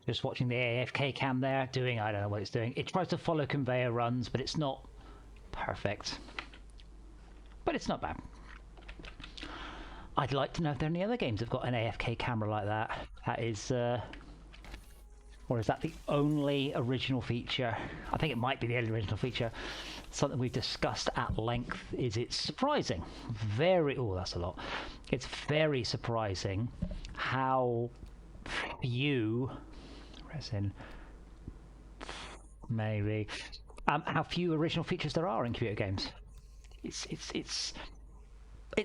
Just watching the AFK cam there, doing, I don't know what it's doing. It tries to follow conveyor runs, but it's not perfect. But it's not bad. I'd like to know if there are any other games that have got an AFK camera like that. That is, or is that the only original feature? I think it might be the only original feature. Something we've discussed at length is it's surprising. Oh, that's a lot. It's very surprising how few, resin, maybe, how few original features there are in computer games. It's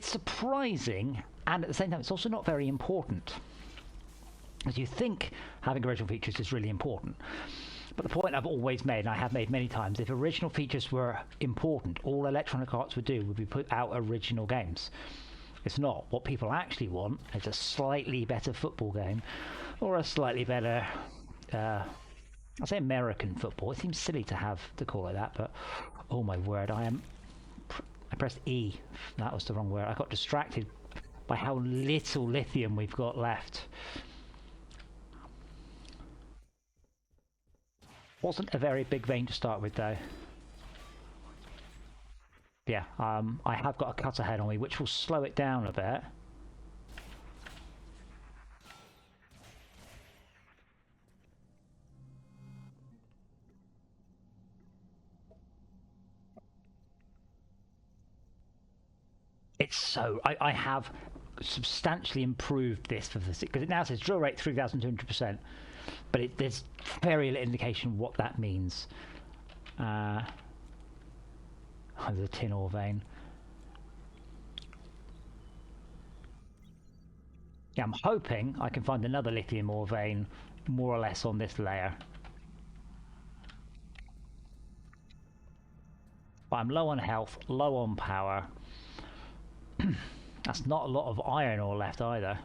surprising, and at the same time, it's also not very important. As you think having original features is really important. But the point I've always made, and I have made many times, if original features were important, all Electronic Arts would do would be put out original games. It's not. What people actually want is a slightly better football game, or a slightly better, I'll say American football. It seems silly to call it that, but oh my word, I pressed E. That was the wrong word. I got distracted by how little lithium we've got left. Wasn't a very big vein to start with, though. Yeah, I have got a cut ahead on me, which will slow it down a bit. It's so... I have substantially improved this for the... because it now says drill rate 3,200%, but there's very little indication what that means. There's a tin ore vein. Yeah, I'm hoping I can find another lithium ore vein more or less on this layer. But I'm low on health, low on power. That's not a lot of iron ore left either.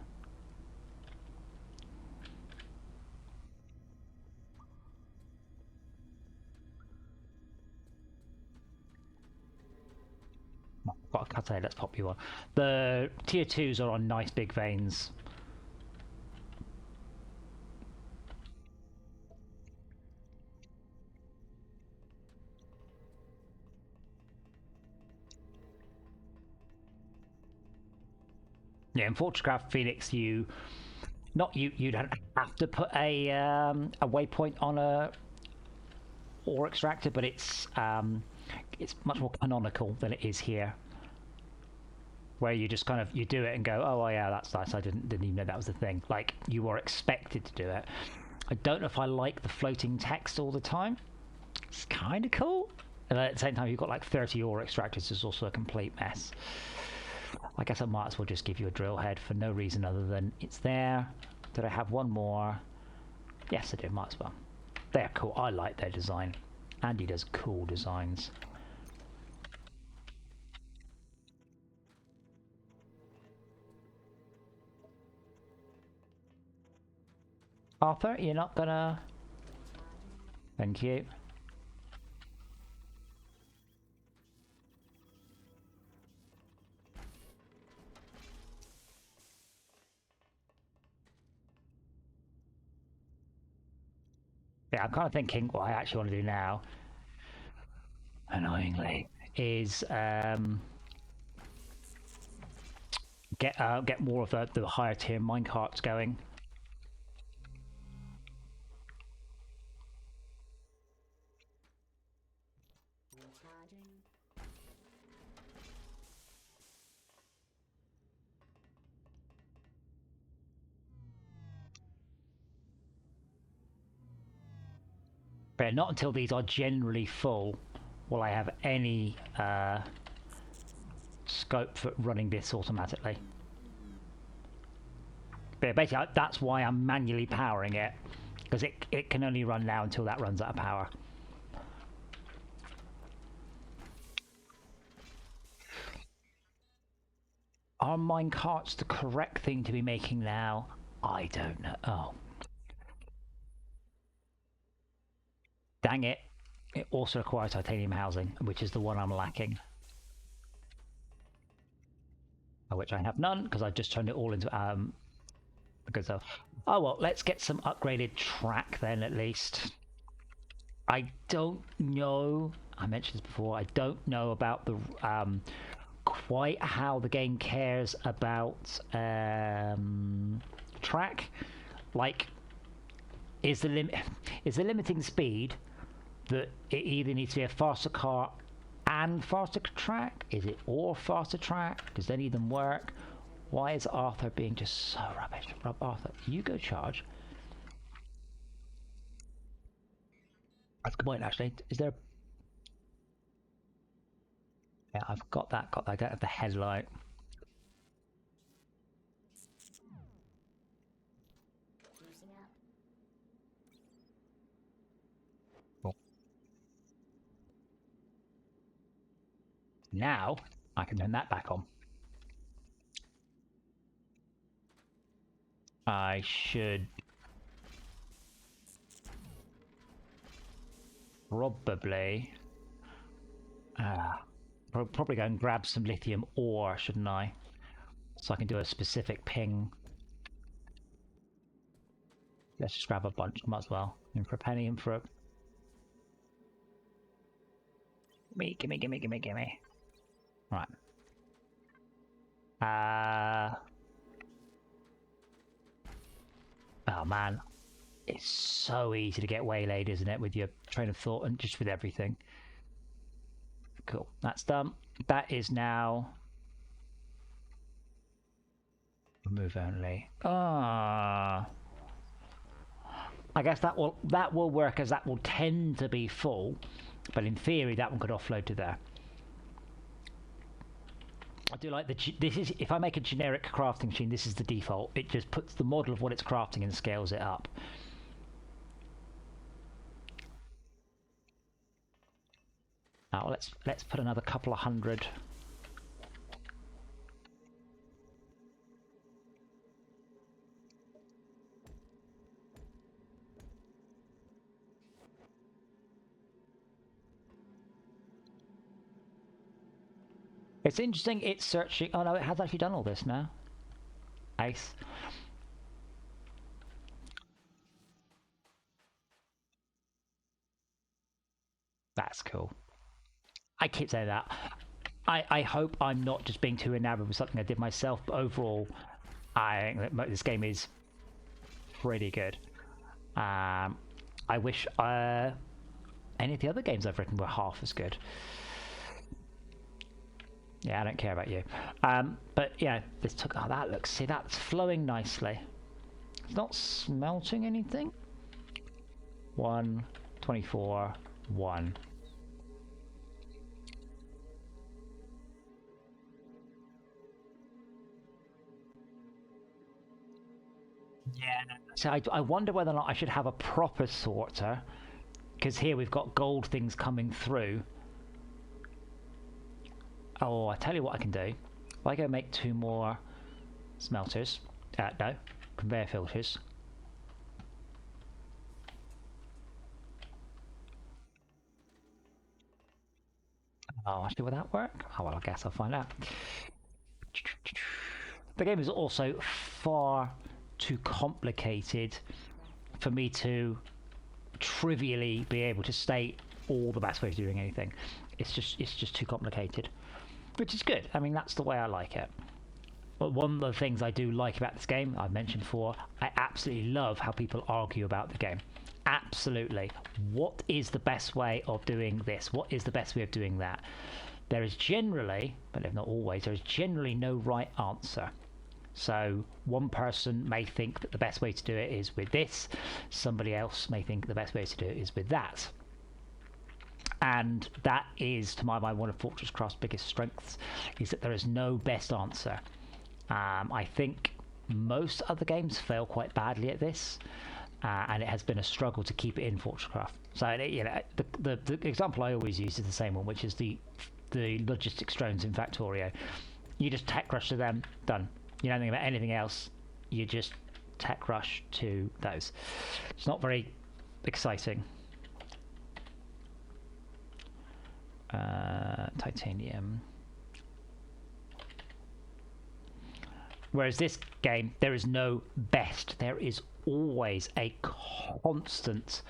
Got a cutter, let's pop you on. The tier 2s are on nice big veins. Yeah, in FortressCraft Phoenix, you don't have to put a waypoint on a ore extractor, but it's much more canonical than it is here, where you just kind of you do it and go, oh yeah, that's nice. I didn't even know that was a thing. Like, you are expected to do it. I don't know if I like the floating text all the time. It's kind of cool, and at the same time, you've got like 30 ore extractors. It's also a complete mess. I guess I might as well just give you a drill head for no reason other than it's there. Did I have one more? Yes, I did. Might as well. They're cool. I like their design. Andy does cool designs. Arthur, you're not gonna... Thank you. Yeah, I'm kind of thinking what I actually want to do now, annoyingly, is get more of the higher tier minecarts going. But not until these are generally full will I have any scope for running this automatically. But basically, that's why I'm manually powering it, because it can only run now until that runs out of power. Are minecarts the correct thing to be making now? I don't know. Oh. Dang it. It also requires titanium housing, which is the one I'm lacking. Which I have none, because I've just turned it all into Good stuff. Oh well, let's get some upgraded track then at least. I don't know, I mentioned this before, I don't know about the quite how the game cares about track. Like, is the limiting speed that it either needs to be a faster car and faster track? Is it or faster track? Does any of them work? Why is Arthur being just so rubbish? Arthur, you go charge. That's a good point, actually. Is there... Yeah, I've got that. I don't have the headlight. Cool. Now, I can turn that back on. I should... probably go and grab some lithium ore, shouldn't I? So I can do a specific ping. Let's just grab a bunch, might as well. In for a penny, in for a... Gimme. Right. Oh man. It's so easy to get waylaid, isn't it, with your train of thought and just with everything. Cool, that's done. That is now remove only. I guess that will work, as that will tend to be full, but in theory that one could offload to there. I do like this is, if I make a generic crafting machine, this is the default. It just puts the model of what it's crafting and scales it up. Now let's put another couple of hundred. It's interesting, it's searching... Oh no, it has actually done all this now. Ace. That's cool. I keep saying that. I hope I'm not just being too enamored with something I did myself, but overall, I think that this game is pretty good. I wish any of the other games I've written were half as good. Yeah, I don't care about you. But yeah, this took... Oh, that looks... See, that's flowing nicely. It's not smelting anything. 1, 24, 1. Yeah. So I wonder whether or not I should have a proper sorter, because here we've got gold things coming through. Oh, I tell you what I can do. If I go make 2 more smelters, no, conveyor filters. Oh, actually, will that work? Oh, well, I guess I'll find out. The game is also far too complicated for me to trivially be able to state all the best ways of doing anything. It's just too complicated, which is good. I mean, that's the way I like it. But one of the things I do like about this game, I've mentioned before, I absolutely love how people argue about the game. Absolutely. What is the best way of doing this? What is the best way of doing that? There is generally, but if not always, there is generally no right answer. So one person may think that the best way to do it is with this, somebody else may think the best way to do it is with that. And that is, to my mind, one of FortressCraft's biggest strengths, is that there is no best answer. I think most other games fail quite badly at this, and it has been a struggle to keep it in FortressCraft. So, you know, the example I always use is the same one, which is the logistics drones in Factorio. You just tech rush to them, done. You don't think about anything else. You just tech rush to those. It's not very exciting. Titanium. Whereas this game, there is no best. There is always a constant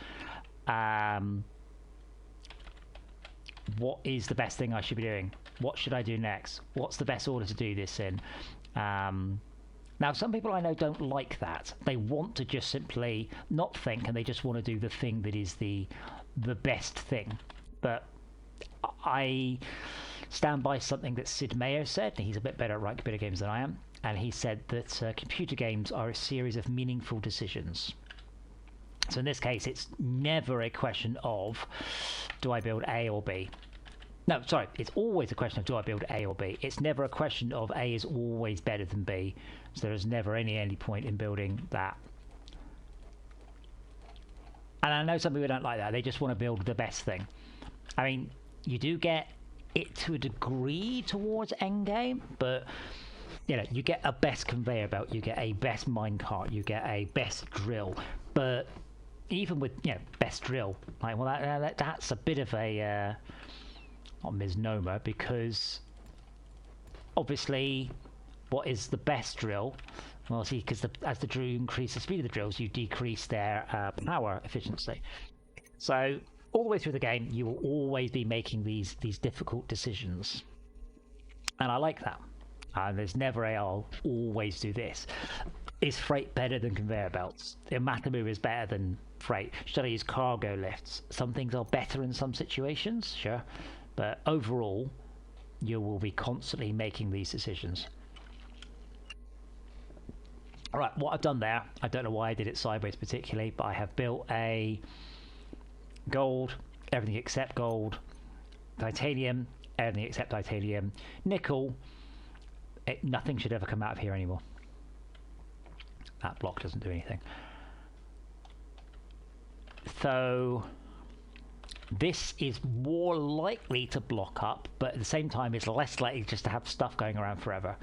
what is the best thing I should be doing? What should I do next? What's the best order to do this in? Now, some people I know don't like that. They want to just simply not think, and they just want to do the thing that is the best thing. But I stand by something that Sid Meier said. He's a bit better at writing computer games than I am. And he said that computer games are a series of meaningful decisions. So in this case, it's never a question of, do I build A or B? No, sorry, it's always a question of, do I build A or B? It's never a question of A is always better than B. So there's never any point in building that. And I know some people don't like that. They just want to build the best thing. I mean, you do get it to a degree towards endgame, but you know, you get a best conveyor belt, you get a best minecart, you get a best drill. But even with, you know, best drill, like, well, that's a bit of a not a misnomer, because obviously, what is the best drill? Well, see, because as the drill increases the speed of the drills, you decrease their power efficiency. So all the way through the game, you will always be making these difficult decisions, and I like that. There's never a I'll always do this. Is freight better than conveyor belts? Matamu is better than freight. Should I use cargo lifts? Some things are better in some situations, sure, but overall, you will be constantly making these decisions. All right, what I've done there, I don't know why I did it sideways particularly, but I have built a gold, everything except gold, titanium, everything except titanium, nickel. Nothing should ever come out of here anymore. That block doesn't do anything. So this is more likely to block up, but at the same time it's less likely just to have stuff going around forever.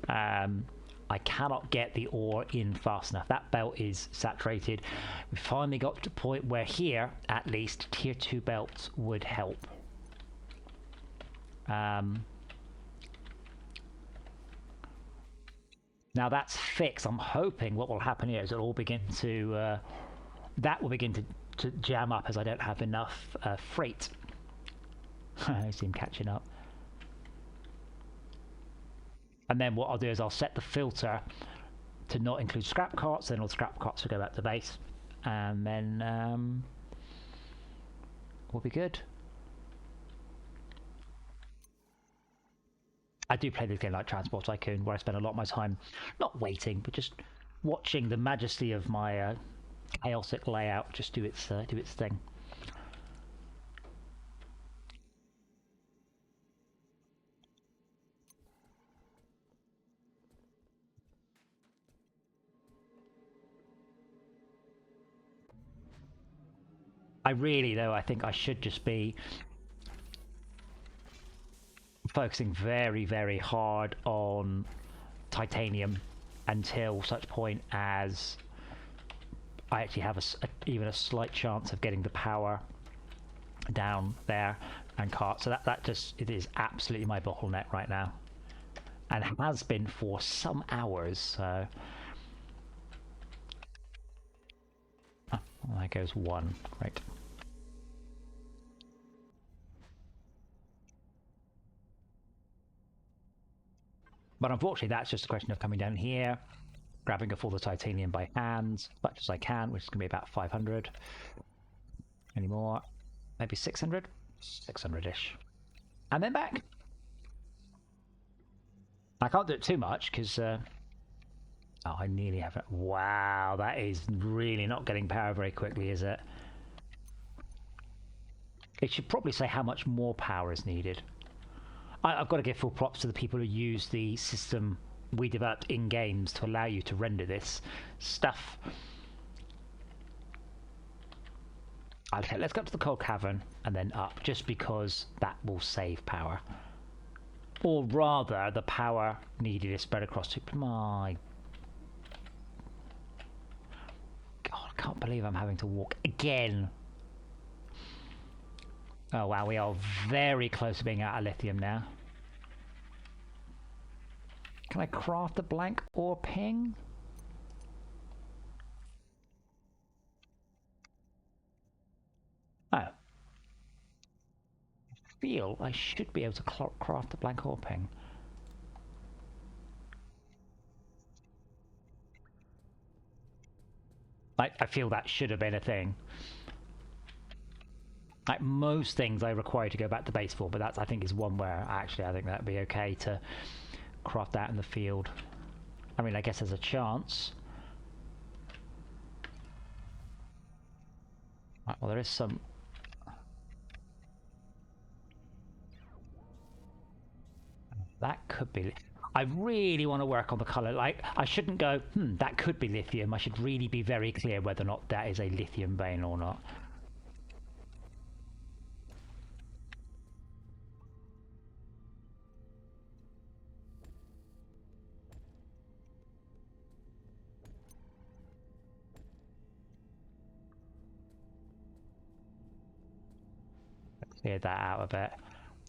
I cannot get the ore in fast enough. That belt is saturated. We finally got to the point where here, at least, tier 2 belts would help. Now that's fixed. I'm hoping what will happen here is it'll all begin to that will begin to jam up, as I don't have enough freight. I see him catching up. And then what I'll do is I'll set the filter to not include scrap carts, then all the scrap carts will go back to base, and then we'll be good. I do play this game like Transport Tycoon, where I spend a lot of my time not waiting, but just watching the majesty of my chaotic layout just do its thing. I think I should just be focusing very, very hard on titanium until such point as I actually have even a slight chance of getting the power down there and cart. So it is absolutely my bottleneck right now, and has been for some hours. So well, there goes one. Great. But unfortunately, that's just a question of coming down here, grabbing up all the titanium by hand, as much as I can, which is going to be about 500. Any more? Maybe 600? 600-ish. And then back. I can't do it too much, because... oh, I nearly have it. Wow, that is really not getting power very quickly, is it? It should probably say how much more power is needed. I've got to give full props to the people who use the system we developed in games to allow you to render this stuff. Okay, let's go up to the coal cavern and then up, just because that will save power. Or rather, the power needed is spread across two... My God, I can't believe I'm having to walk again. Oh wow, we are very close to being out of lithium now. Can I craft a blank ore ping? Oh. I feel I should be able to craft a blank ore ping. I feel that should have been a thing. Like most things I require to go back to base for, but that's I think is one where actually I think that'd be okay to craft that in the field. I mean, I guess there's a chance. Right, well, there is some. That could be. I really want to work on the color. Like, I shouldn't go, that could be lithium. I should really be very clear whether or not that is a lithium vein or not. Clear that out a bit.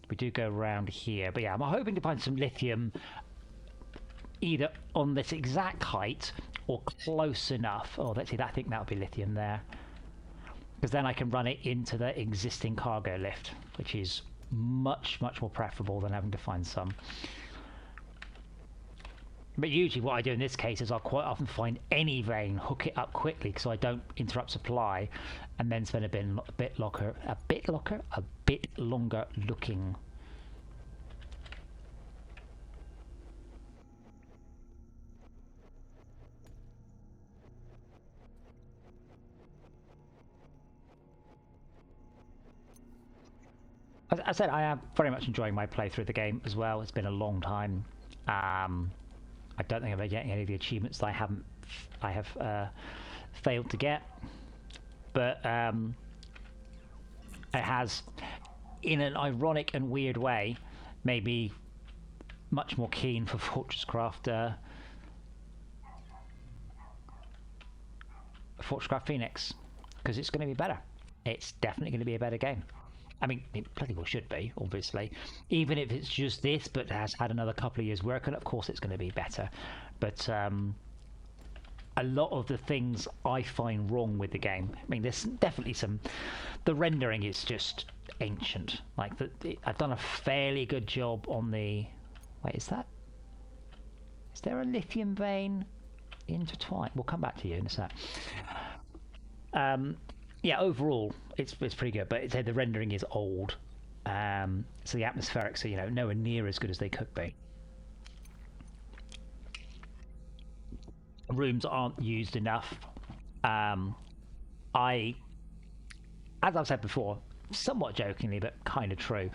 We do go around here, but yeah, I'm hoping to find some lithium either on this exact height or close enough. Oh, let's see, I think that would be lithium there. Because then I can run it into the existing cargo lift, which is much, much more preferable than having to find some. But usually what I do in this case is I'll quite often find any vein, hook it up quickly so I don't interrupt supply, and then spend a bit longer looking. As I said, I am very much enjoying my playthrough of the game as well. It's been a long time. I don't think I'm getting any of the achievements that I have failed to get, but it has, in an ironic and weird way, made me much more keen for FortressCraft Phoenix, because it's going to be better. It's definitely going to be a better game. I mean, it bloody well should be, obviously. Even if it's just this, but has had another couple of years work, and of course it's going to be better. But a lot of the things I find wrong with the game, I mean, there's definitely some. The rendering is just ancient. Like I've done a fairly good job on the. Wait, is there a lithium vein intertwined? We'll come back to you in a sec. Yeah, overall it's pretty good, but the rendering is old, so the atmospherics are nowhere near as good as they could be. Rooms aren't used enough. As I've said before, somewhat jokingly but kind of true,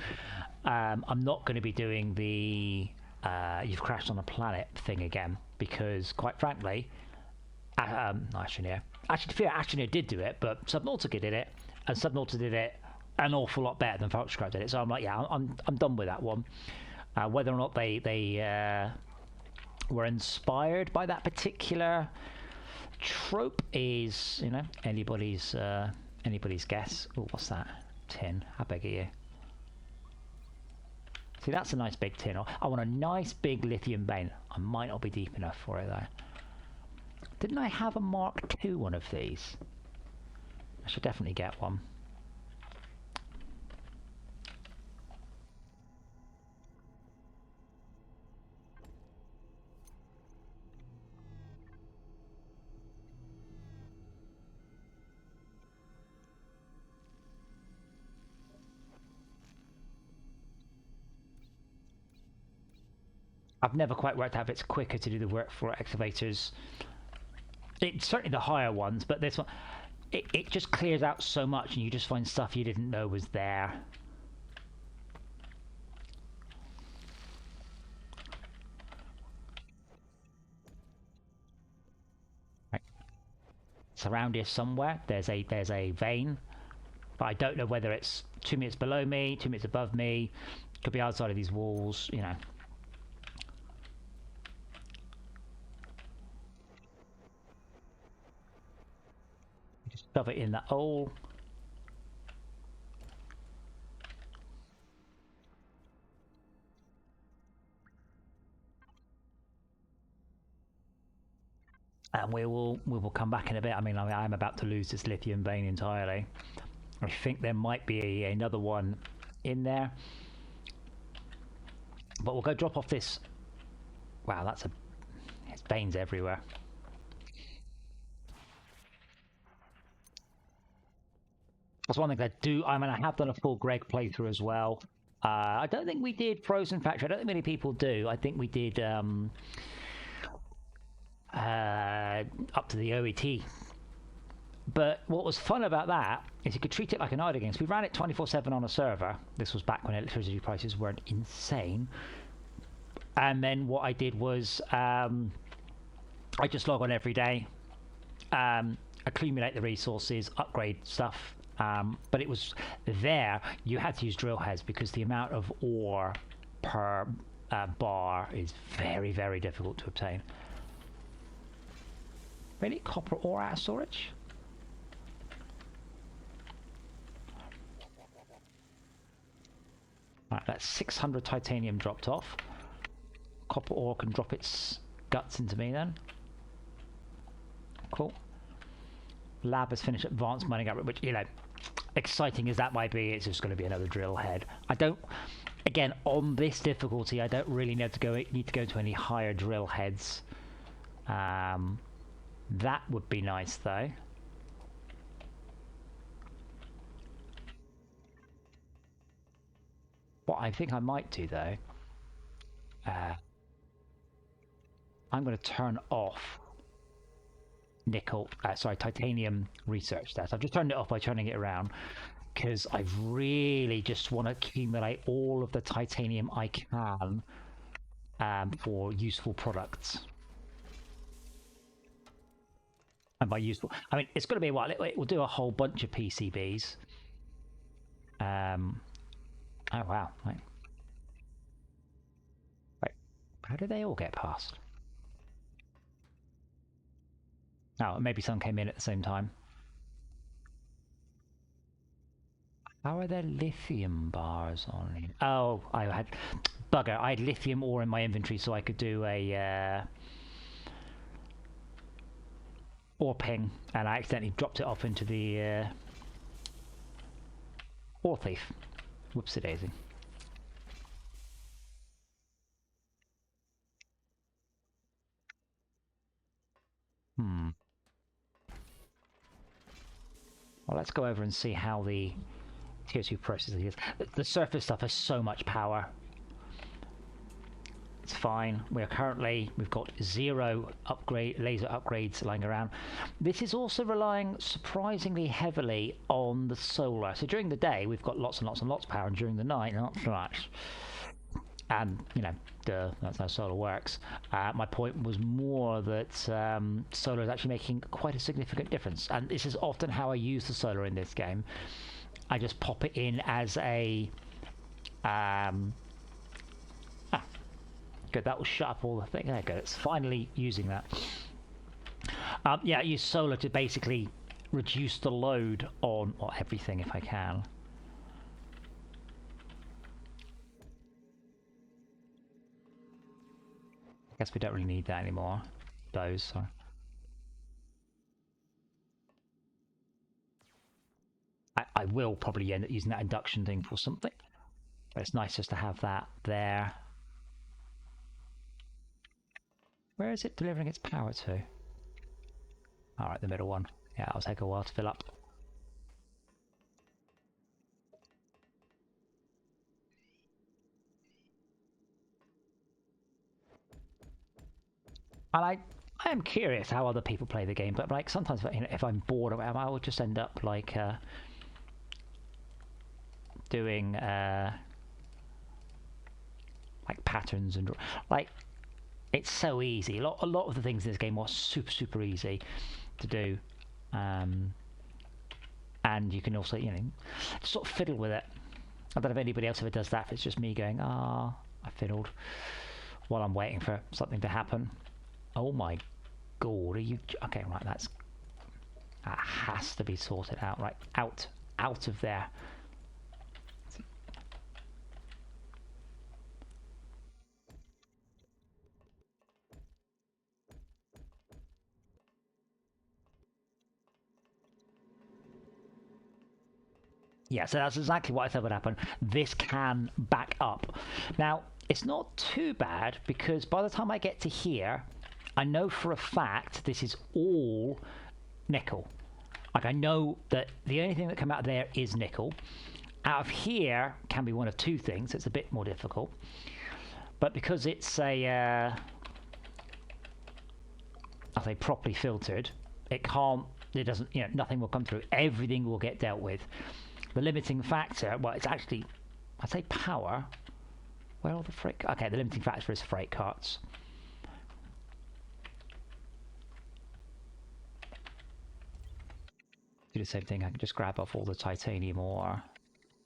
I'm not going to be doing the you've crashed on a planet thing again, because quite frankly, Astroneer did do it, but Subnautica did it, and Subnautica did it an awful lot better than FortressCraft did it. So I'm like, yeah, I'm done with that one. Whether or not they were inspired by that particular trope is anybody's guess. Oh, what's that? Tin. How big are you? See, that's a nice big tin. I want a nice big lithium vein. I might not be deep enough for it though. Didn't I have a Mark II one of these? I should definitely get one. I've never quite worked out if it's quicker to do the work for excavators. It's certainly the higher ones, but this one, it just clears out so much, and you just find stuff you didn't know was there. Right. It's around here somewhere. There's a vein, but I don't know whether it's 2 meters below me, 2 meters above me. Could be outside of these walls, Shove it in that hole. And we will come back in a bit. I mean, I'm about to lose this lithium vein entirely. I think there might be another one in there. But we'll go drop off this. Wow, it's veins everywhere. That's one thing I do. I mean, I have done a full Greg playthrough as well. I don't think we did Frozen Factory. I don't think many people do. I think we did up to the OET. But what was fun about that is you could treat it like an idle game. So we ran it 24/7 on a server. This was back when electricity prices weren't insane. And then what I did was I just log on every day, accumulate the resources, upgrade stuff. But it was there. You had to use drill heads because the amount of ore per bar is very, very difficult to obtain. Really? Copper ore out of storage? Right, that's 600 titanium dropped off. Copper ore can drop its guts into me then. Cool. Lab has finished advanced mining up, which, you know, exciting as that might be, it's just going to be another drill head. I don't, again, on this difficulty, I don't really need to go to any higher drill heads. That would be nice though. What I think I might do though, I'm going to turn off titanium research there. So I've just turned it off by turning it around because I really just want to accumulate all of the titanium I can for useful products. And by useful, I mean it's going to be a while. It will do a whole bunch of PCBs. Oh wow! Right. How did they all get past? Oh, maybe some came in at the same time. How are there lithium bars on here? Oh, I had bugger. I had lithium ore in my inventory, so I could do a ore ping, and I accidentally dropped it off into the ore thief. Whoopsie daisy. Well, let's go over and see how the tier 2 processing is. The surface stuff has so much power. It's fine. We've got 0 laser upgrades lying around. This is also relying surprisingly heavily on the solar. So during the day, we've got lots and lots and lots of power, and during the night, not so much. And, you know, that's how solar works. My point was more that solar is actually making quite a significant difference. And this is often how I use the solar in this game. I just pop it in as a... good, that will shut up all the things. There, good, it's finally using that. Yeah, I use solar to basically reduce the load on everything if I can. I guess we don't really need that anymore. Those. So. I will probably end up using that induction thing for something. But it's nice just to have that there. Where is it delivering its power to? Alright, the middle one. Yeah, it'll take a while to fill up. And I am curious how other people play the game, but like sometimes if I'm bored of it, I will just end up like doing like patterns and like it's so easy. A lot of the things in this game are super easy to do, and you can also just sort of fiddle with it. I don't know if anybody else ever does that. If it's just me going, I fiddled while I'm waiting for something to happen. Oh my god, are you okay? Right, that has to be sorted out. Right, out of there. Yeah, so that's exactly what I thought would happen. This can back up. Now, it's not too bad because by the time I get to here, I know for a fact this is all nickel. Like, I know that the only thing that come out of there is nickel. Out of here can be one of two things. It's a bit more difficult. But because it's a, I say properly filtered, it doesn't, nothing will come through. Everything will get dealt with. The limiting factor, well, it's actually, I'd say power. Where are the freight? Okay, the limiting factor is freight carts. Do the same thing. I can just grab off all the titanium ore,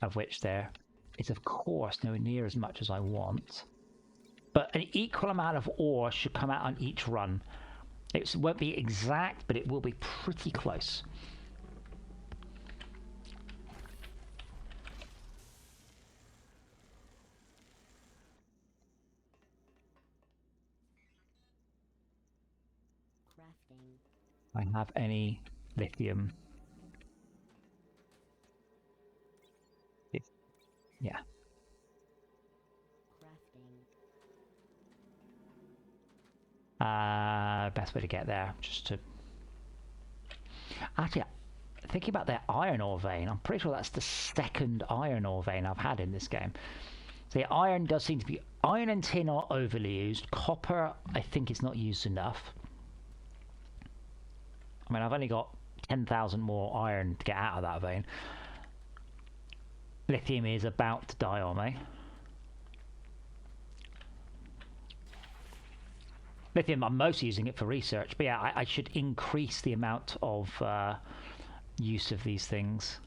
of which there is, of course, nowhere near as much as I want. But an equal amount of ore should come out on each run. It won't be exact, but it will be pretty close. I have any lithium. Yeah. Best way to get there, just to... Actually, thinking about their iron ore vein, I'm pretty sure that's the second iron ore vein I've had in this game. So the iron does seem to be... Iron and tin are overly used. Copper, I think it's not used enough. I mean, I've only got 10,000 more iron to get out of that vein. Lithium is about to die on me. Lithium, I'm mostly using it for research, but yeah, I should increase the amount of use of these things.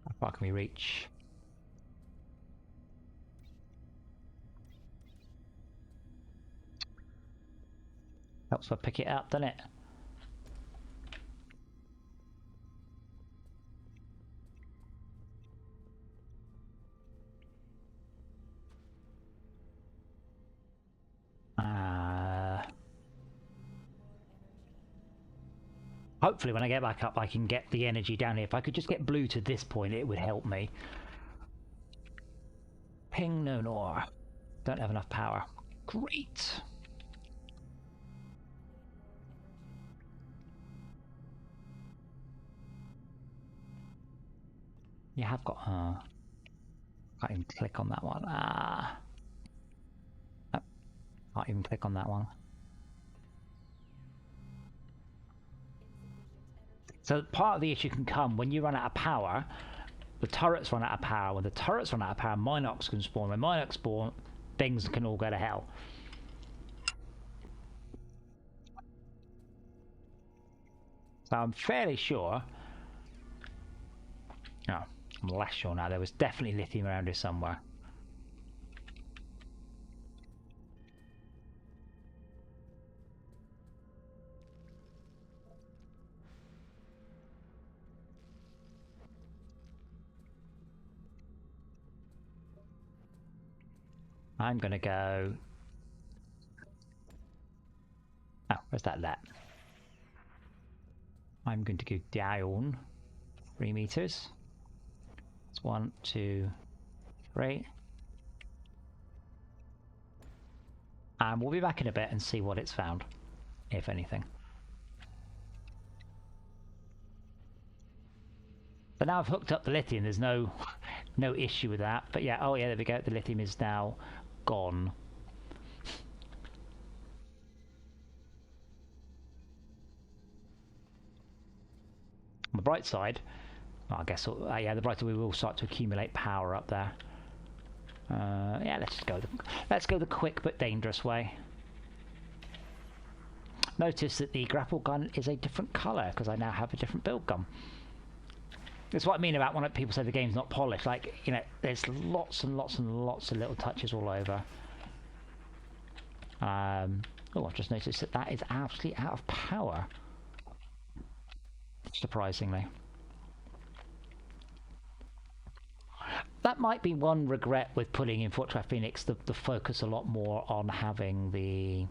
How far can we reach? Helps if I pick it up, doesn't it? Hopefully when I get back up I can get the energy down here. If I could just get blue to this point, it would help me. Ping no ore. Don't have enough power. Great. You have got... can't even click on that one. Nope. Can't even click on that one. So part of the issue can come when you run out of power. The turrets run out of power. When the turrets run out of power, Minox can spawn. When Minox spawn, things can all go to hell. So I'm fairly sure... No, I'm less sure now. There was definitely lithium around here somewhere. I'm going to go... Oh, where's that let? I'm going to go down 3 meters. It's 1, 2, 3. And we'll be back in a bit and see what it's found, if anything. But now I've hooked up the lithium, there's no issue with that. But yeah, oh yeah, there we go. The lithium is now gone. On the bright side, well, I guess yeah, the bright side, we will start to accumulate power up there. Yeah, let's go the quick but dangerous way. Notice that the grapple gun is a different colour because I now have a different build gun. That's what I mean about when people say the game's not polished. Like, you know, there's lots and lots and lots of little touches all over. Oh, I've just noticed that that is absolutely out of power. Surprisingly. That might be one regret with putting in FortressCraft Phoenix, the focus a lot more on having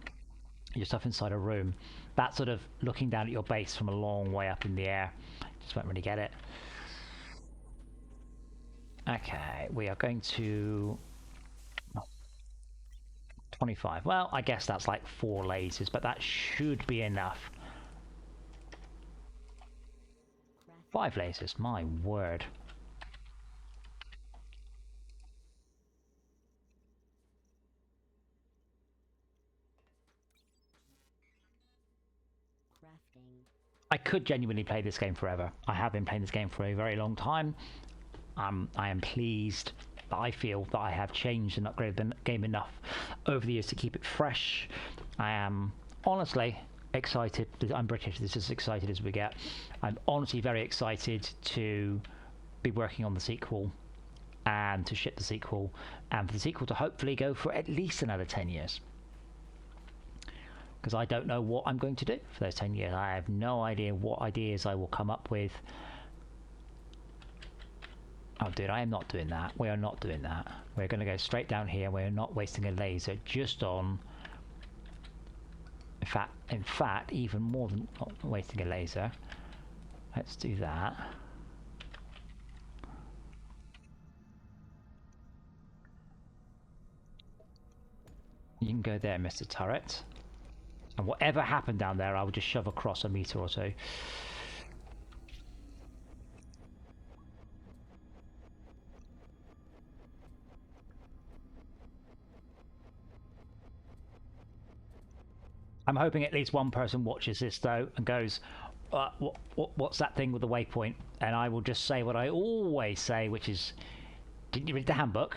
your stuff inside a room. That sort of looking down at your base from a long way up in the air. Just won't really get it. Okay, we are going to 25. Well, I guess that's like 4 lasers, but that should be enough. 5 lasers, my word. I could genuinely play this game forever. I have been playing this game for a very long time. I am pleased that I feel that I have changed and upgraded the game enough over the years to keep it fresh. I am honestly excited. I'm British. This is as excited as we get. I'm honestly very excited to be working on the sequel and to ship the sequel, and for the sequel to hopefully go for at least another 10 years. Because I don't know what I'm going to do for those 10 years. I have no idea what ideas I will come up with. Oh, dude, I am not doing that. We are not doing that. We're going to go straight down here. We're not wasting a laser just on... In fact, even more than not wasting a laser. Let's do that. You can go there, Mr. Turret. And whatever happened down there, I will just shove across a meter or two. I'm hoping at least one person watches this though and goes, what's that thing with the waypoint? And I will just say what I always say, which is, didn't you read the handbook?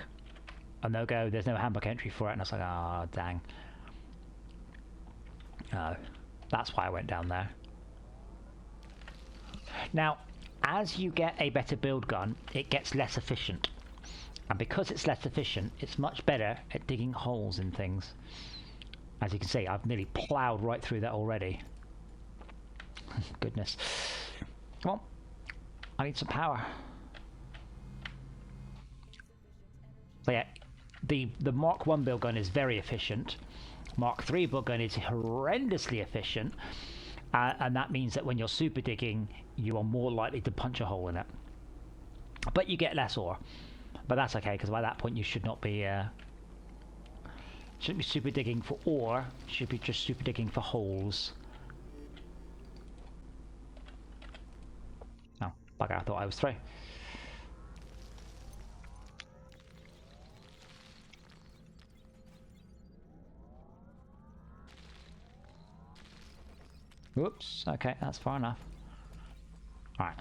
And they'll go, there's no handbook entry for it. And I was like, ah, oh, dang. No, that's why I went down there. Now, as you get a better build gun, it gets less efficient. And because it's less efficient, it's much better at digging holes in things. As you can see, I've nearly ploughed right through that already. Goodness. Well, I need some power. So yeah, the Mark 1 build gun is very efficient. Mark 3 build gun is horrendously efficient. And that means that when you're super digging, you are more likely to punch a hole in it. But you get less ore. But that's okay, because by that point you should not be... shouldn't be super digging for ore, should be just super digging for holes. Oh, bugger, I thought I was through. Whoops, okay, that's far enough. Alright.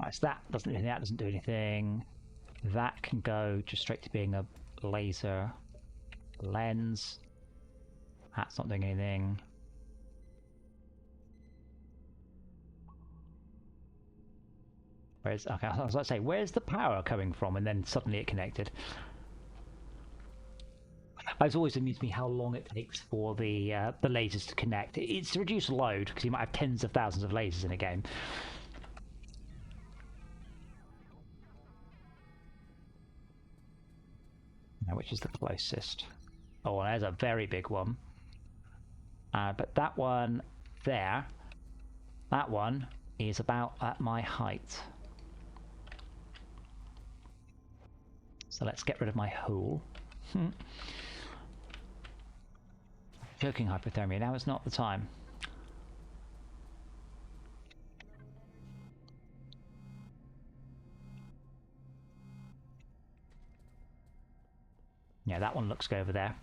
Right, so that doesn't do anything. That can go just straight to being a laser lens. That's not doing anything. Where's okay? I was about to say, where's the power coming from? And then suddenly it connected. It's always amused me how long it takes for the lasers to connect. It's to reduce load because you might have tens of thousands of lasers in a game. Now, which is the closest? Oh, there's a very big one. But that one there, that one is about at my height. So let's get rid of my hole. Joking hypothermia, now is not the time. Yeah, that one looks good over there.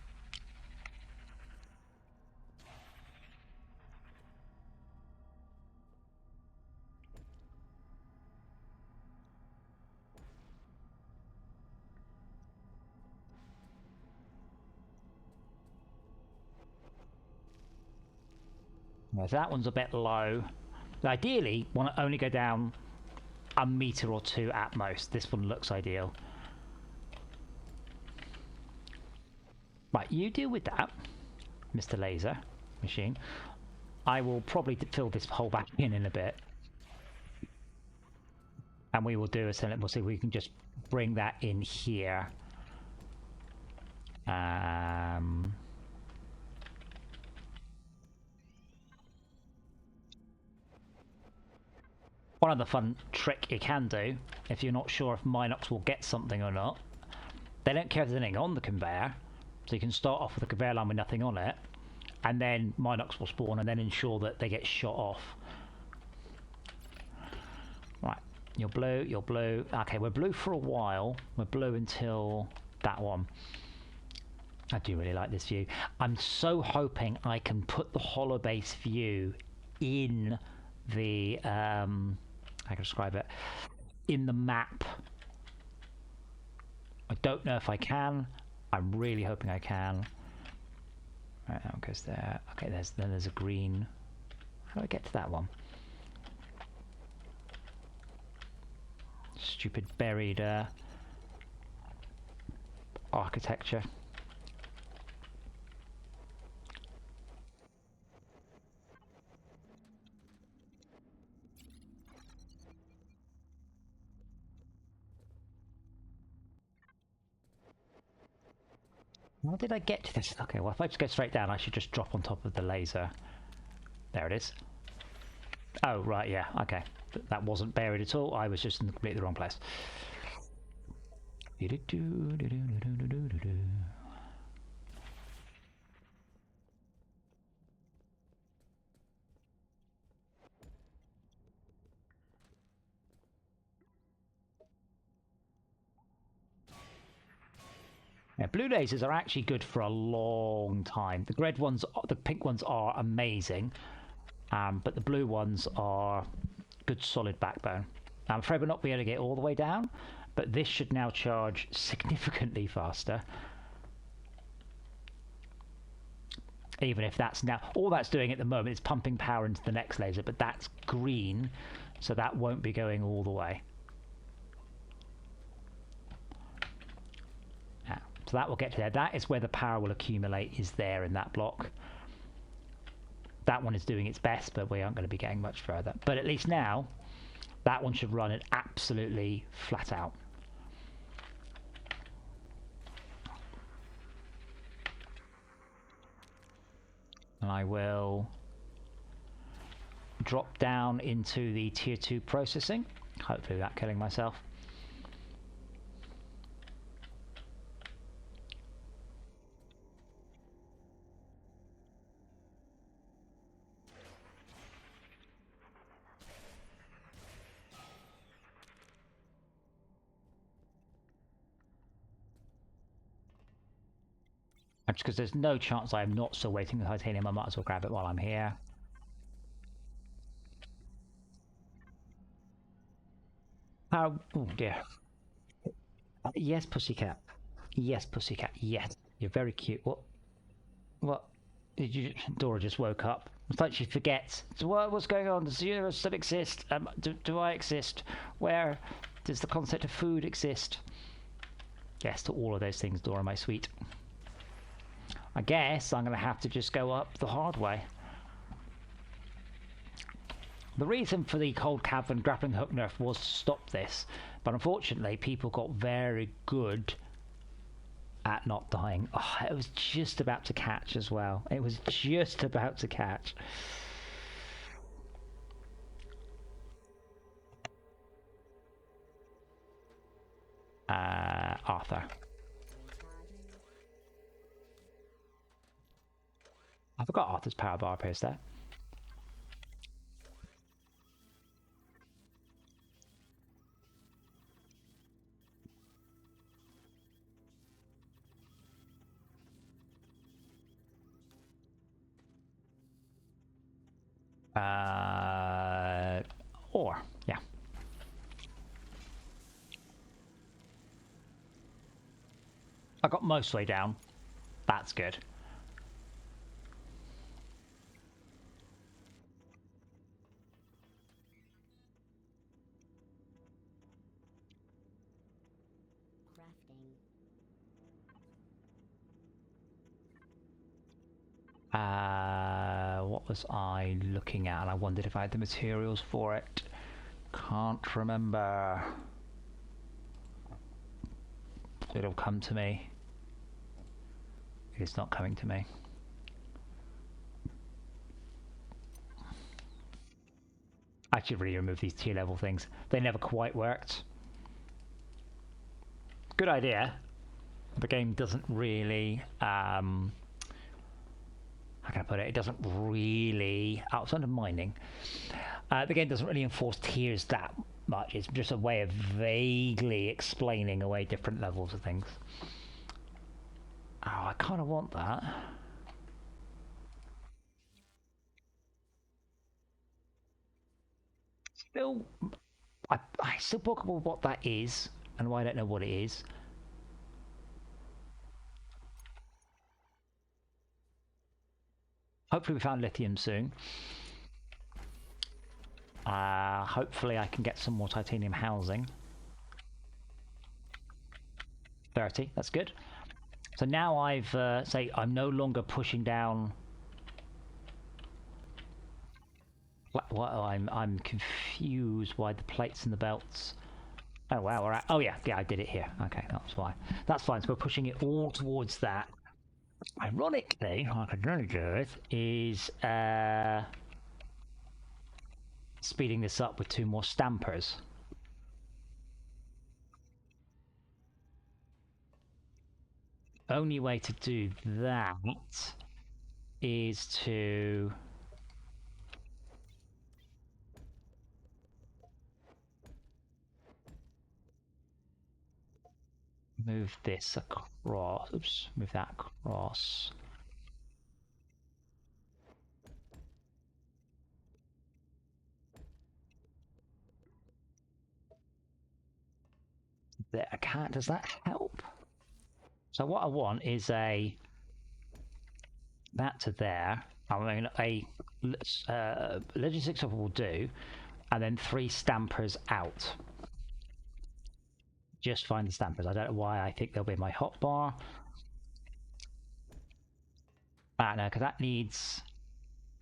So that one's a bit low. Ideally, want to only go down a meter or two at most. This one looks ideal. Right, you deal with that, Mr. Laser Machine. I will probably fill this hole back in a bit. And we will do a we'll see if we can just bring that in here. One other fun trick you can do, if you're not sure if Minox will get something or not, they don't care if there's anything on the conveyor, so you can start off with a conveyor line with nothing on it, and then Minox will spawn and then ensure that they get shot off. Right, you're blue, you're blue. Okay, we're blue for a while. We're blue until that one. I do really like this view. I'm so hoping I can put the hollow base view in the I can describe it in the map. I don't know if I can. I'm really hoping I can. Right, that one goes there. Okay, then there's a green. How do I get to that one? Stupid buried architecture. How did I get to this? Okay, well, if I just go straight down, I should just drop on top of the laser. There it is. Oh, right, yeah, okay. That wasn't buried at all. I was just in completely the wrong place. Yeah, blue lasers are actually good for a long time. The red ones, the pink ones are amazing, but the blue ones are good solid backbone. I'm afraid we're not being able to get all the way down, but this should now charge significantly faster. Even if that's now, all that's doing at the moment is pumping power into the next laser, but that's green, so that won't be going all the way. So that will get to there. That is where the power will accumulate, is there in that block. That one is doing its best, but we aren't going to be getting much further. But at least now, that one should run it absolutely flat out. And I will drop down into the tier 2 processing. Hopefully without killing myself. Just because there's no chance I am not still waiting for titanium, I might as well grab it while I'm here. Oh dear. Yes, pussycat. Yes, pussycat. Yes. You're very cute. What? Did you? Dora just woke up. It's like she forgets. So what's going on? Does the universe still exist? Do I exist? Where does the concept of food exist? Yes, to all of those things, Dora, my sweet. I guess I'm going to have to just go up the hard way. The reason for the cold cavern grappling hook nerf was to stop this, but unfortunately people got very good at not dying. Oh, it was just about to catch as well. It was just about to catch. Arthur. I forgot Arthur's power bar appears there. Or, yeah. I got most way down. That's good. What was I looking at? And I wondered if I had the materials for it. Can't remember. It'll come to me. It's not coming to me. I should really remove these tier level things. They never quite worked. Good idea. The game doesn't really how can I put it? It doesn't really, outside of mining, the game doesn't really enforce tiers that much. It's just a way of vaguely explaining away different levels of things. Oh, I kind of want that. Still, I still bookable what that is and why I don't know what it is. Hopefully we found lithium soon. Hopefully I can get some more titanium housing. 30, that's good. So now I've, say, I'm no longer pushing down... What? I'm confused why the plates and the belts... Oh wow, alright. Oh yeah, I did it here. Okay, that's why. That's fine, so we're pushing it all towards that. Ironically, what I could really do it is speeding this up with 2 more stampers. Only way to do that is to move this across. Oops, move that across. There, I can't. Does that help? So what I want is that to there. I mean, a Legend 6 will do, and then 3 stampers out. Just find the stampers. I don't know why I think they'll be in my hotbar. No, because that needs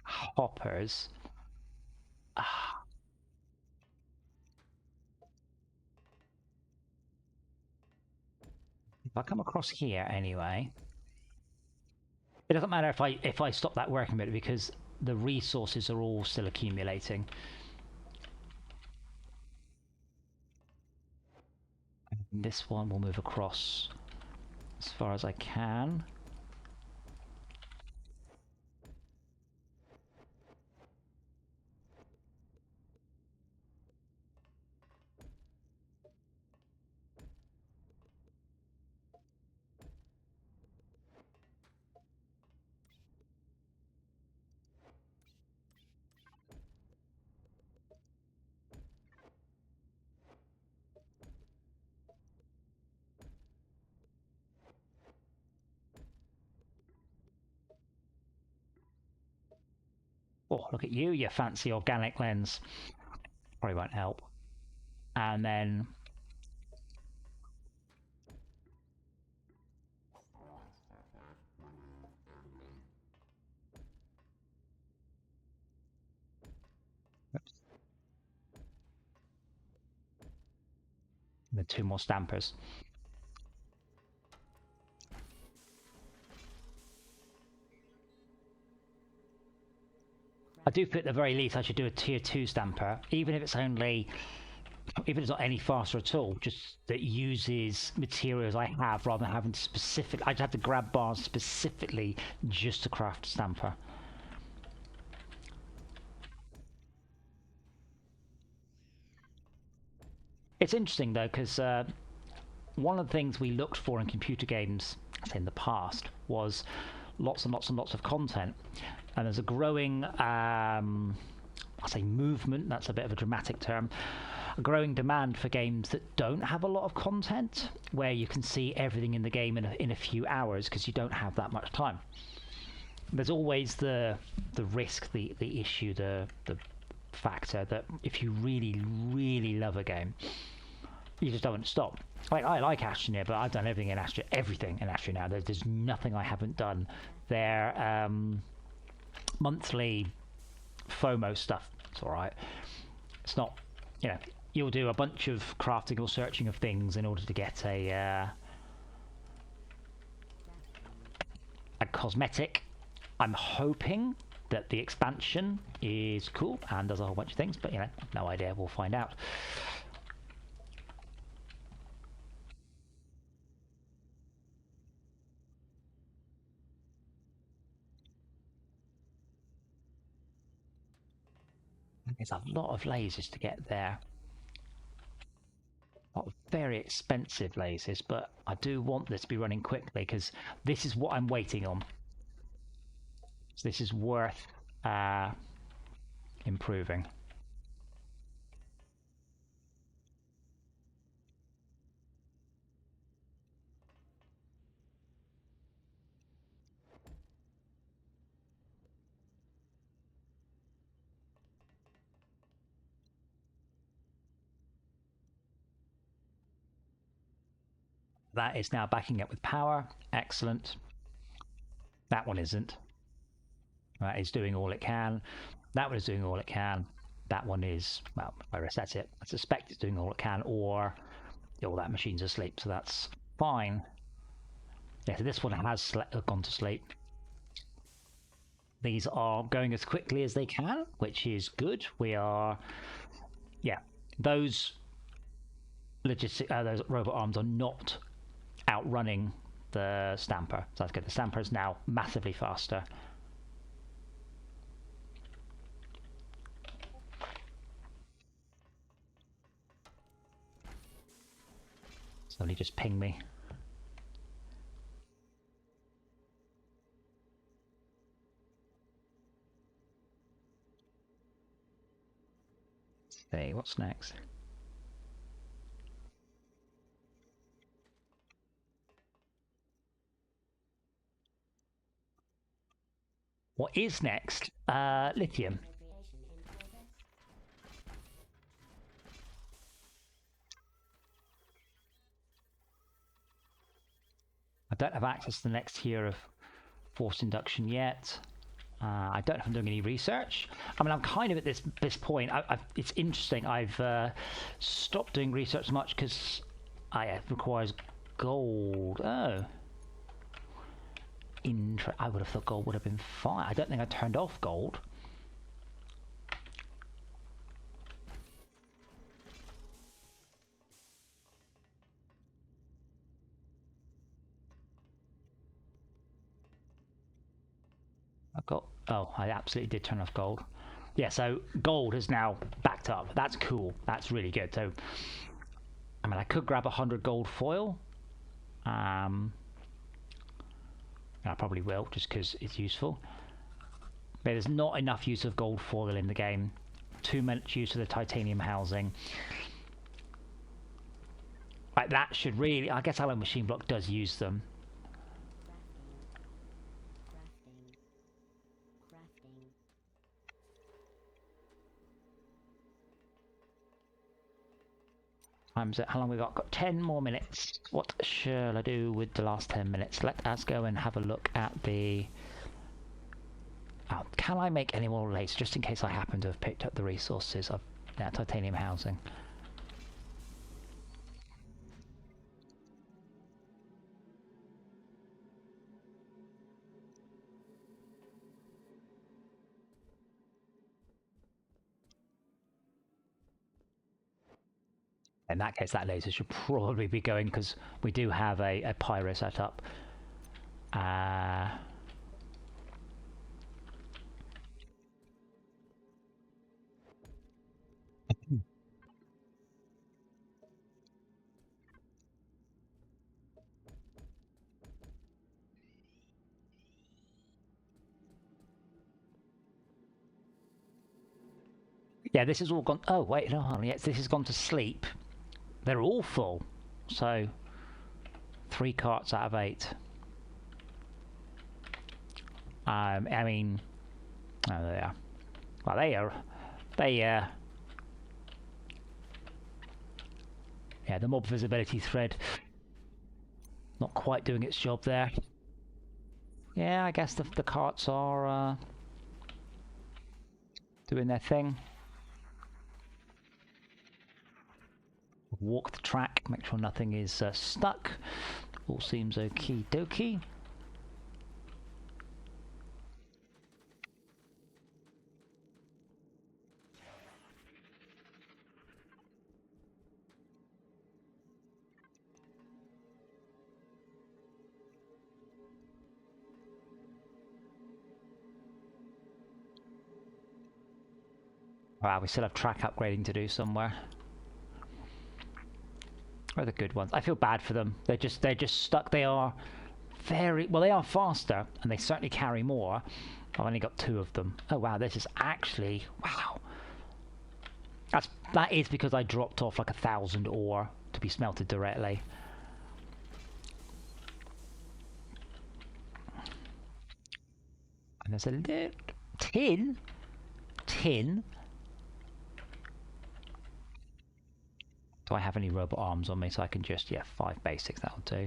hoppers. If I come across here anyway, it doesn't matter if I stop that working bit because the resources are all still accumulating. And this one will move across as far as I can. Oh, look at you, you fancy organic lens. Probably won't help. And then the 2 more stampers. I do think at the very least I should do a tier 2 stamper, even if it's not any faster at all, just that uses materials I have rather than having to I'd have to grab bars specifically just to craft a stamper. It's interesting though, because one of the things we looked for in computer games in the past was lots and lots and lots of content. And there's a growing, I say movement, that's a bit of a dramatic term, a growing demand for games that don't have a lot of content, where you can see everything in the game in a few hours because you don't have that much time. There's always the risk, the issue, the factor that if you really, really love a game, you just don't want to stop. Like, I like Astria, but I've done everything in Astria now. There's nothing I haven't done there. monthly FOMO stuff. It's alright. It's not, you know, you'll do a bunch of crafting or searching of things in order to get a cosmetic. I'm hoping that the expansion is cool and does a whole bunch of things, but you know, no idea. We'll find out. There's a lot of lasers to get there. A lot of very expensive lasers, but I do want this to be running quickly because this is what I'm waiting on. So this is worth improving. That is now backing up with power. Excellent. That one isn't. That is doing all it can. That one is doing all it can. That one is, well, I reset it. I suspect it's doing all it can, or all that machine's asleep, so that's fine. Yeah, so this one has gone to sleep. These are going as quickly as they can, which is good. We are, yeah, those those robot arms are not outrunning the Stamper. So that's good. The Stamper is now massively faster. Somebody just ping me. Let's see, what's next? What is next? Lithium. I don't have access to the next tier of forced induction yet. I don't know if I'm doing any research. I mean, I'm kind of at this point. It's interesting. I've stopped doing research much because it requires gold. Oh. I would have thought gold would have been fine. I don't think I turned off gold. Oh, I absolutely did turn off gold. Yeah, so gold has now backed up. That's cool. That's really good. So, I mean, I could grab 100 gold foil. I probably will, just because it's useful. But there's not enough use of gold foil in the game. Too much use of the titanium housing. Like, that should really... I guess Alloy Machine Block does use them. How long we got? Got 10 more minutes. What shall I do with the last 10 minutes? Let us go and have a look at the... Oh, can I make any more lasers, just in case I happen to have picked up the resources of that titanium housing? In that case, that laser should probably be going, because we do have a pyro set up. Yeah, this has all gone... Oh, wait, no, yes, this has gone to sleep. They're all full. So, 3 carts out of 8. I mean... Oh, there they are. Well, yeah, the mob visibility thread not quite doing its job there. Yeah, I guess the carts are doing their thing. Walk the track, make sure nothing is stuck. All seems okie dokie. Wow, we still have track upgrading to do somewhere. Where are the good ones? I feel bad for them. They're just stuck. They are very well. They are faster, and they certainly carry more. I've only got 2 of them. Oh wow, this is actually wow. That is because I dropped off like 1,000 ore to be smelted directly. And there's a little tin. Do I have any robot arms on me so I can just, yeah, 5 basics, that'll do.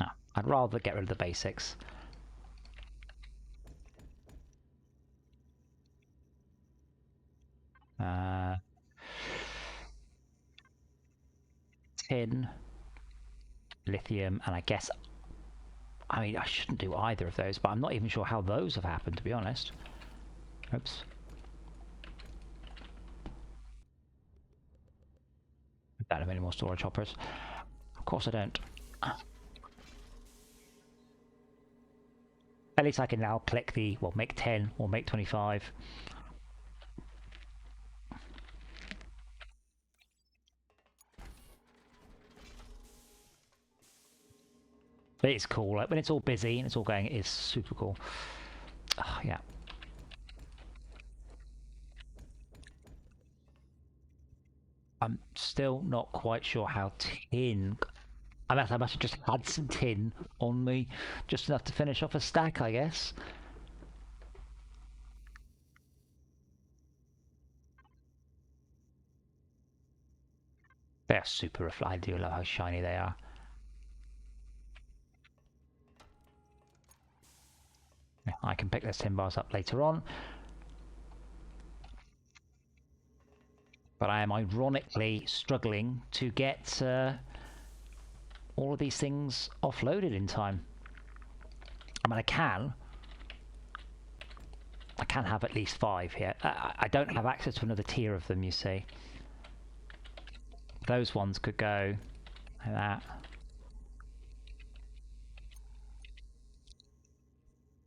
No, I'd rather get rid of the basics. Tin, lithium, and I guess, I mean, I shouldn't do either of those, but I'm not even sure how those have happened, to be honest. Oops. I don't have any more storage hoppers. Of course I don't. At least I can now click the, well, make 10 or make 25. But it's cool, like when it's all busy and it's all going, it is super cool. Oh, yeah. I'm still not quite sure how tin... I must have just had some tin on me, just enough to finish off a stack, I guess. They're super reflective. I do love how shiny they are. Yeah, I can pick those tin bars up later on. But I am ironically struggling to get all of these things offloaded in time. I mean, I can have at least 5 here. I don't have access to another tier of them, you see. Those ones could go like that.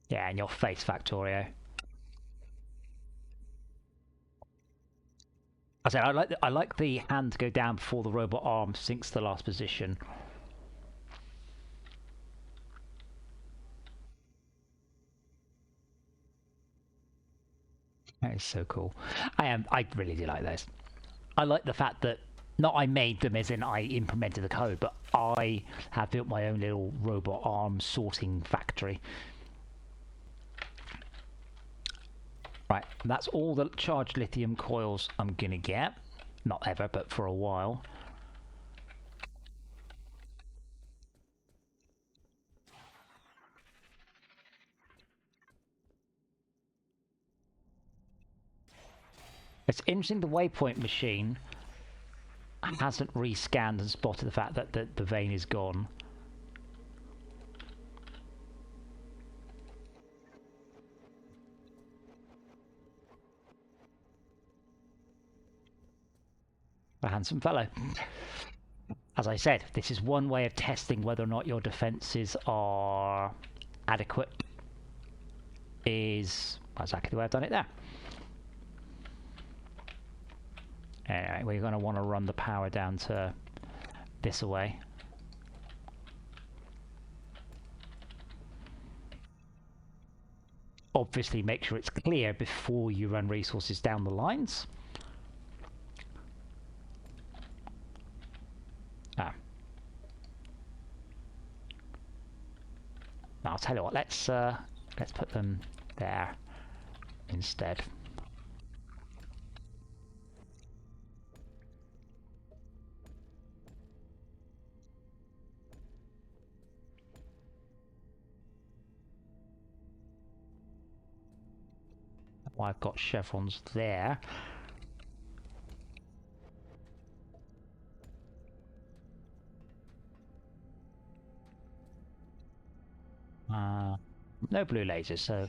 Yeah, in your face, Factorio. I said I like the hand to go down before the robot arm sinks to the last position. That is so cool. I really do like those. I like the fact that not I made them as in I implemented the code, but I have built my own little robot arm sorting factory. Right, that's all the charged lithium coils I'm gonna get. Not ever, but for a while. It's interesting the waypoint machine hasn't rescanned and spotted the fact that the vein is gone. A handsome fellow. As I said, this is one way of testing whether or not your defences are adequate. Is exactly the way I've done it there. Anyway, we're going to want to run the power down to this away. Obviously, make sure it's clear before you run resources down the lines. I'll tell you what. Let's put them there instead. why I've got chevrons there. No blue lasers, so...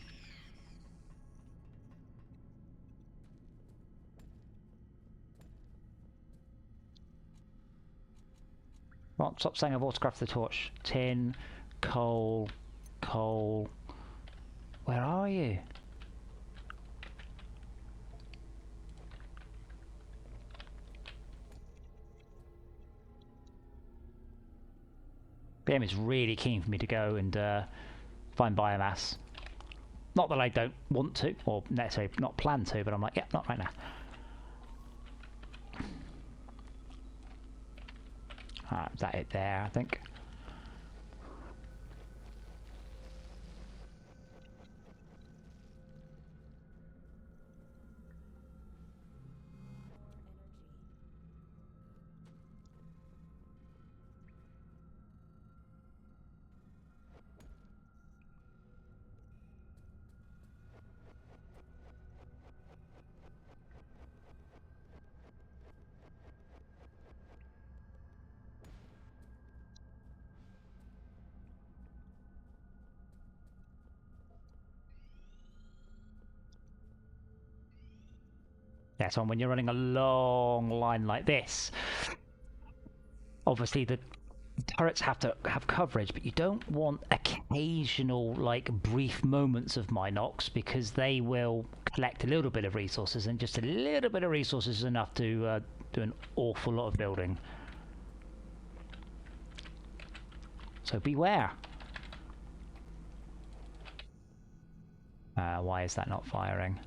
Well, stop saying I've autographed the torch. Tin, coal, coal... Where are you? BM is really keen for me to go and find biomass. Not that I don't want to, or necessarily not plan to, but I'm like, yeah, not right now. Is that it there, I think? Yeah, so when you're running a long line like this, obviously the turrets have to have coverage, but you don't want occasional, like, brief moments of Minox, because they will collect a little bit of resources, and just a little bit of resources is enough to do an awful lot of building. So beware. Why is that not firing?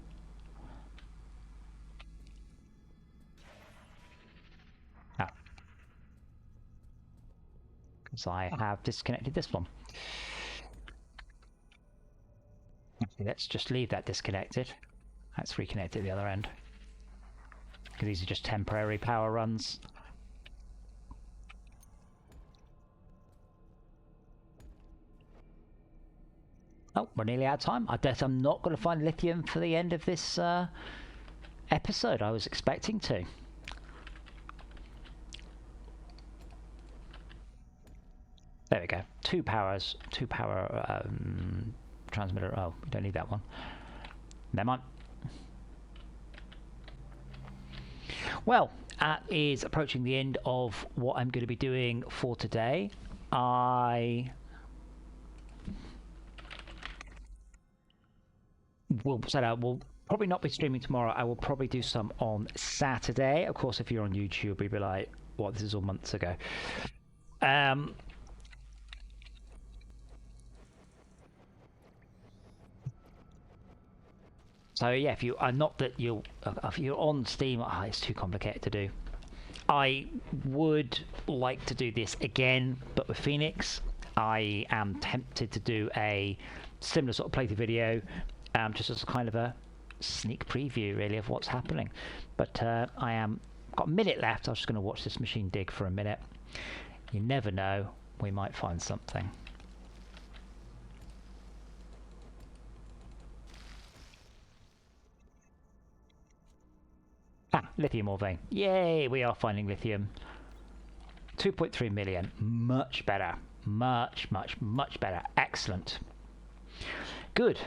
Because I have disconnected this one. Actually, let's just leave that disconnected. Let's reconnect at the other end. Because these are just temporary power runs. Oh, we're nearly out of time. I bet I'm not going to find lithium for the end of this episode. I was expecting to. There we go. Two power transmitter. Oh, we don't need that one. Never mind. Well, that is approaching the end of what I'm going to be doing for today. I will set out. We'll probably not be streaming tomorrow. I will probably do some on Saturday. Of course, if you're on YouTube, you'll be like, "What? This is all months ago." So yeah, if you are not that you, if you're on Steam, it's too complicated to do. I would like to do this again, but with Phoenix. I am tempted to do a similar sort of playthrough video, just as kind of a sneak preview, really, of what's happening. But I am got a minute left. I'm just going to watch this machine dig for a minute. You never know, we might find something. Lithium ore vein. Yay, we are finding lithium. 2.3 million. Much better. Much better. Excellent. Good.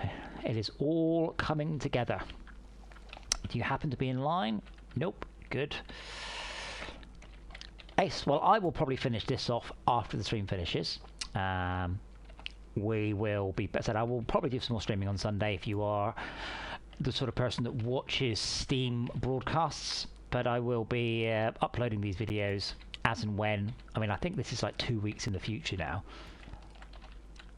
It is all coming together. Do you happen to be in line? Nope. Good. Ace. Well, I will probably finish this off after the stream finishes. We will be... I will probably do some more streaming on Sunday if you are the sort of person that watches Steam broadcasts, but I will be uploading these videos as and when. I mean, I think this is like 2 weeks in the future now.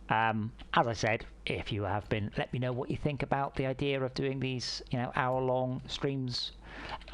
As I said, if you have been, let me know what you think about the idea of doing these, hour-long streams